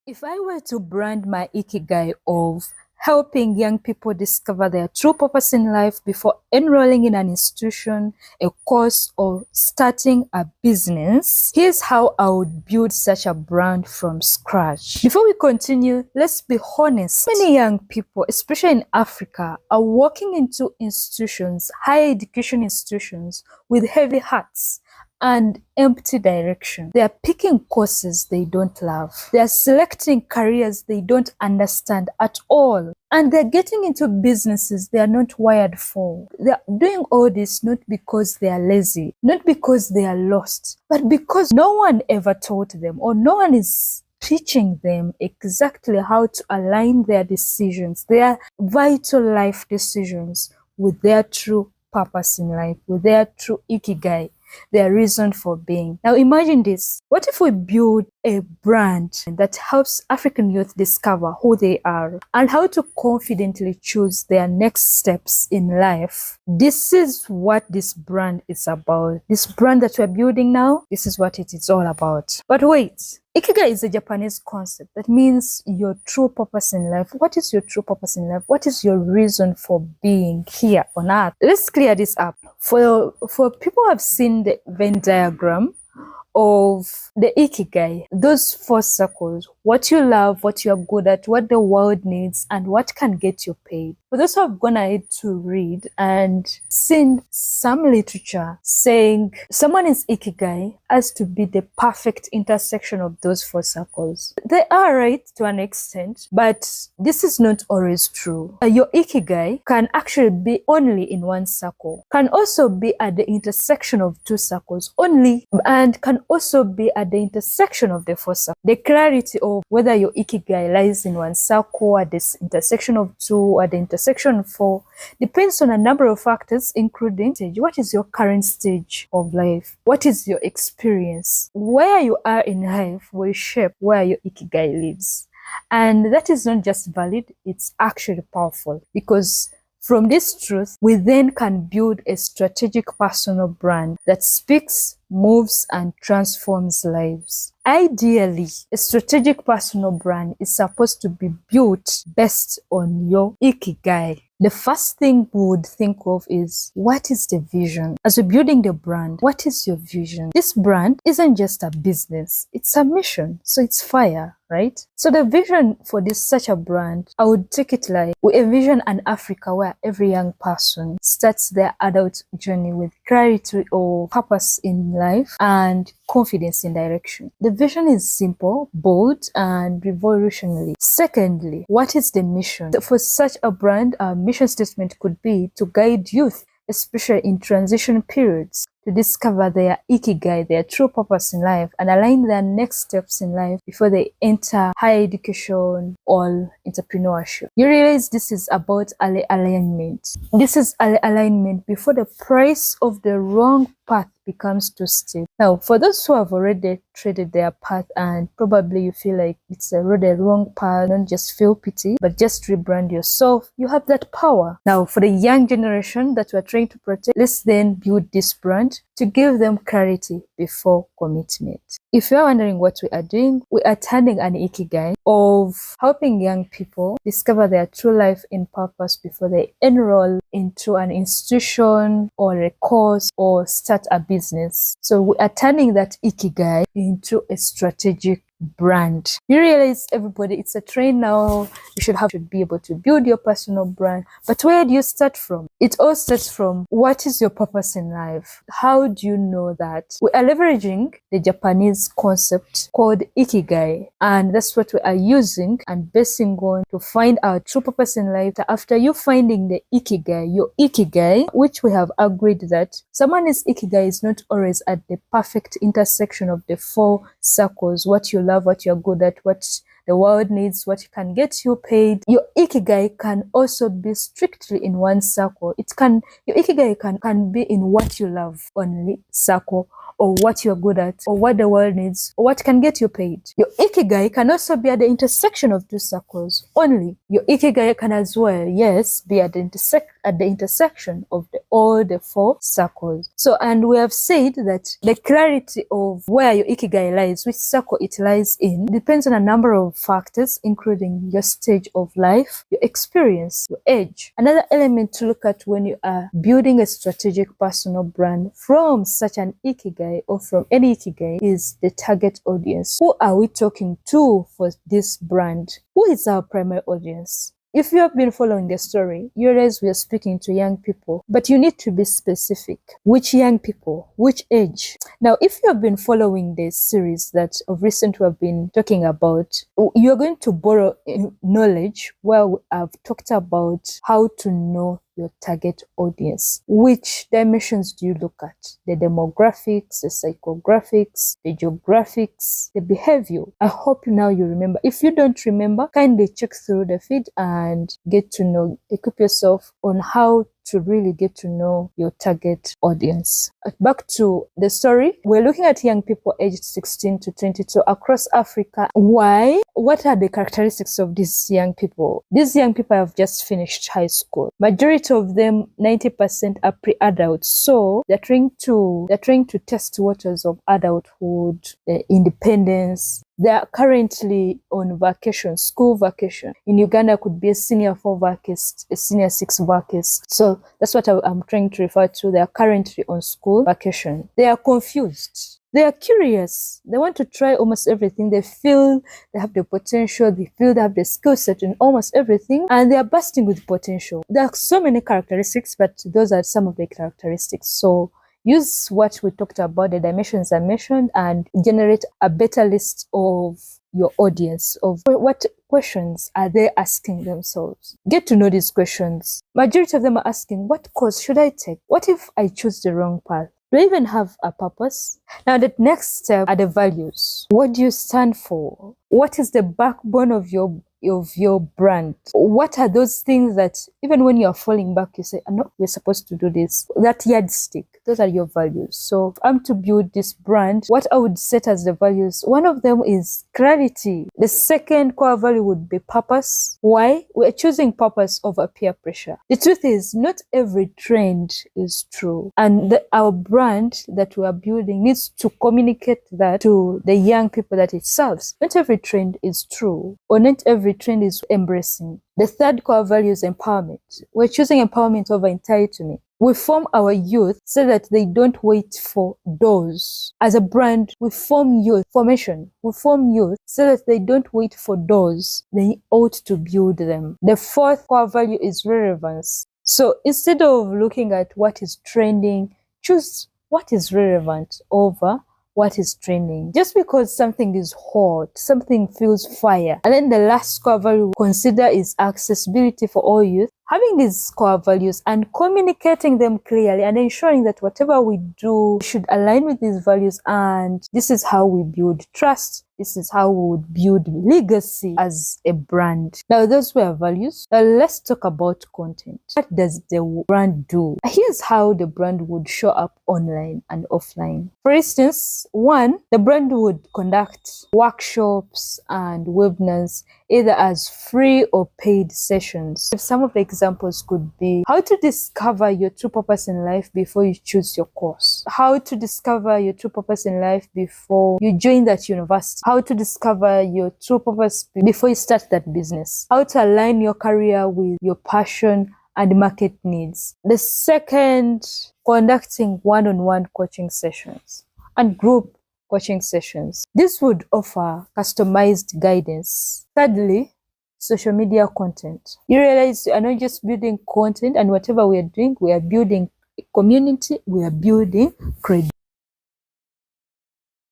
If I were to brand my Ikigai of helping young people discover their true purpose in life before enrolling in an institution, a course, or starting a business, here's how I would build such a brand from scratch. Before we continue, let's be honest. Many young people, especially in Africa, are walking into institutions, higher education institutions, with heavy hearts and empty direction. They are picking courses they don't love. They are selecting careers they don't understand at all. And they're getting into businesses they are not wired for. They're doing all this not because they are lazy, not because they are lost, but because no one ever taught them, or no one is teaching them exactly how to align their decisions, their vital life decisions, with their true purpose in life, with their true Ikigai, their reason for being. Now imagine this. What if we build a brand that helps African youth discover who they are and how to confidently choose their next steps in life? This is what this brand is about. This brand that we're building now, this is what it is all about. But wait. Ikigai is a Japanese concept that means your true purpose in life. What is your true purpose in life? What is your reason for being here on earth? Let's clear this up. For people who have seen the Venn diagram of the Ikigai, those 4 circles: what you love, what you're good at, what the world needs, and what can get you paid. For those who have gone ahead to read and seen some literature saying someone's Ikigai has to be the perfect intersection of those 4 circles. They are right to an extent, but this is not always true. Your Ikigai can actually be only in 1 circle, can also be at the intersection of 2 circles only, and can also be at the intersection of the 4 circles. The clarity of whether your Ikigai lies in 1 circle, at this intersection of 2, at the intersection of 4, depends on a number of factors, including what is your current stage of life, what is your experience, where you are in life will shape where your Ikigai lives. And that is not just valid, it's actually powerful, because from this truth, we then can build a strategic personal brand that speaks, moves, and transforms lives. Ideally, a strategic personal brand is supposed to be built based on your Ikigai. The first thing we would think of is, what is the vision? As we're building the brand, what is your vision? This brand isn't just a business, it's a mission, so it's fire, right? So the vision for such a brand, I would take it like, we envision an Africa where every young person starts their adult journey with clarity or purpose in life and confidence in direction. The vision is simple, bold, and revolutionary. Secondly, what is the mission? For such a brand, our mission statement could be to guide youth, especially in transition periods, to discover their Ikigai, their true purpose in life, and align their next steps in life before they enter higher education or entrepreneurship. You realize this is about early alignment. This is early alignment before the price of the wrong path becomes too steep. Now, for those who have already treaded their path and probably you feel like it's already a wrong path, don't just feel pity, but just rebrand yourself. You have that power. Now, for the young generation that we're trying to protect, let's then build this brand to give them clarity before commitment. If you're wondering what we are doing, we are turning an Ikigai of helping young people discover their true life in purpose before they enroll into an institution or a course or start a business. So we are turning that Ikigai into a strategic brand. You realize, everybody, it's a trend now. You should be able to build your personal brand. But where do you start from? It all starts from, what is your purpose in life? How do you know that? We are leveraging the Japanese concept called Ikigai, and that's what we are using and basing on to find our true purpose in life. After you finding the Ikigai, your Ikigai, which we have agreed that someone's Ikigai is not always at the perfect intersection of the 4 circles: what you love, what you're good at, what the world needs, what can get you paid. Your Ikigai can also be strictly in 1 circle. Your Ikigai can be in what you love only circle, or what you're good at, or what the world needs, or what can get you paid. Your Ikigai can also be at the intersection of 2 circles only. Your Ikigai can as well, yes, be at the at the intersection of all the 4 circles. So, and we have said that the clarity of where your Ikigai lies, which circle it lies in, depends on a number of factors, including your stage of life, your experience, your age. Another element to look at when you are building a strategic personal brand from such an Ikigai or from any Ikigai is the target audience. Who are we talking to for this brand? Who is our primary audience? If you have been following the story, you realize we are speaking to young people, but you need to be specific. Which young people? Which age? Now, if you have been following this series that of recent we have been talking about, you're going to borrow knowledge where I've talked about how to know your target audience. Which dimensions do you look at? The demographics, the psychographics, the geographics, the behavior. I hope now you remember. If you don't remember, kindly check through the feed and get to know, equip yourself on how to really get to know your target audience. Back to the story, we're looking at young people aged 16 to 22 across Africa. Why? What are the characteristics of these young people? These young people have just finished high school. Majority of them, 90%, are pre-adult. So they're trying to test waters of adulthood, independence. They are currently on vacation, school vacation. In Uganda, could be a senior 4 vacist, a senior 6 vacist. So that's what I'm trying to refer to. They are currently on school vacation. They are confused. They are curious. They want to try almost everything. They feel they have the potential. They feel they have the skill set in almost everything. And they are bursting with potential. There are so many characteristics, but those are some of the characteristics. So use what we talked about, the dimensions I mentioned, and generate a better list of your audience, of what questions are they asking themselves. Get to know these questions. Majority of them are asking, what course should I take? What if I choose the wrong path? Do I even have a purpose? Now, the next step are the values. What do you stand for? What is the backbone of your brand? What are those things that even when you're falling back, you say, no, we're supposed to do this? That yardstick, those are your values. So if I'm to build this brand, what I would set as the values, one of them is clarity. The second core value would be purpose. Why? We're choosing purpose over peer pressure. The truth is, not every trend is true. And our brand that we are building needs to communicate that to the young people that it serves. Not every trend is true, or not every trend is embracing. The third core value is empowerment. We're choosing empowerment over entitlement. We form our youth so that they don't wait for doors. As a brand, we form youth formation. We form youth so that they don't wait for doors. They ought to build them. The fourth core value is relevance. So instead of looking at what is trending, choose what is relevant over what is trending. Just because something is hot, something feels fire. And then the last core value consider is accessibility for all youth. Having these core values and communicating them clearly and ensuring that whatever we do should align with these values, and this is how we build trust. This is how we would build legacy as a brand. Now, those were values. Now, let's talk about content. What does the brand do? Here's how the brand would show up online and offline. For instance, 1, the brand would conduct workshops and webinars, either as free or paid sessions. Some of the examples could be how to discover your true purpose in life before you choose your course. How to discover your true purpose in life before you join that university. How to discover your true purpose before you start that business. How to align your career with your passion and market needs. The second, conducting one-on-one coaching sessions and group coaching sessions. This would offer customized guidance. Thirdly, social media content. You realize you are not just building content, and whatever we are doing, we are building a community, we are building credibility.